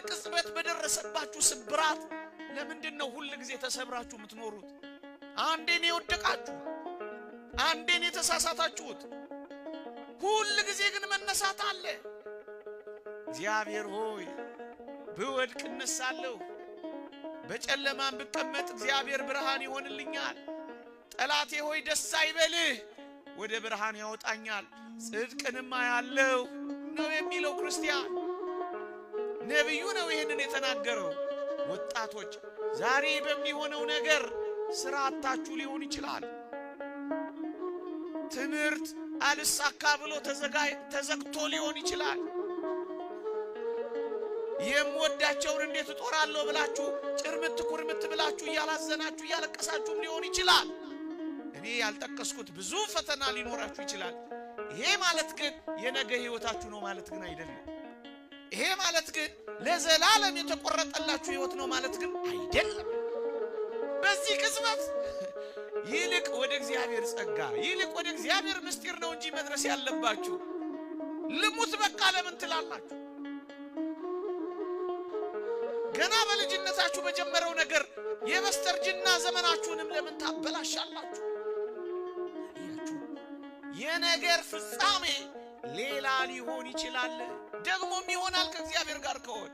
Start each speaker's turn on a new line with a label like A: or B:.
A: ቅጽበት በደረሰባችሁ ስብራት ለምንድነው ሁሉ ጊዜ ተሰብራችሁ የምትኖሩት? አንዴ ነው የወደቃችሁ፣ አንዴ ነው የተሳሳታችሁት። ሁሉ ጊዜ ግን መነሳት አለ። እግዚአብሔር ሆይ ብወድቅ እነሳለሁ፣ በጨለማም ብቀመጥ እግዚአብሔር ብርሃን ይሆንልኛል። ጠላቴ ሆይ ደስ አይበልህ፣ ወደ ብርሃን ያወጣኛል፣ ጽድቅንም አያለሁ ነው የሚለው ክርስቲያን። ነብዩ ነው ይሄንን የተናገረው። ወጣቶች ዛሬ በሚሆነው ነገር ስራ አጣችሁ ሊሆን ይችላል። ትምህርት አልሳካ ብሎ ተዘግቶ ሊሆን ይችላል። የምወዳቸውን እንዴት እጦራለሁ ብላችሁ ጭርምት ኩርምት ብላችሁ ያላዘናችሁ ያለቀሳችሁ ሊሆን ይችላል። እኔ ያልጠቀስኩት ብዙ ፈተና ሊኖራችሁ ይችላል። ይሄ ማለት ግን የነገ ህይወታችሁ ነው ማለት ግን አይደለም። ይሄ ማለት ግን ለዘላለም የተቆረጠላችሁ ህይወት ነው ማለት ግን አይደለም። በዚህ ቅጽበት ይልቅ ወደ እግዚአብሔር ጸጋ ይልቅ ወደ እግዚአብሔር ምስጢር ነው እንጂ መድረስ ያለባችሁ። ልሙት በቃ ለምን ትላላችሁ? ገና በልጅነታችሁ በጀመረው ነገር የበስተርጅና ዘመናችሁንም ለምን ታበላሻላችሁ? የነገር ፍጻሜ ሌላ ሊሆን ይችላል፣ ደግሞም ይሆናል ከእግዚአብሔር ጋር ከሆነ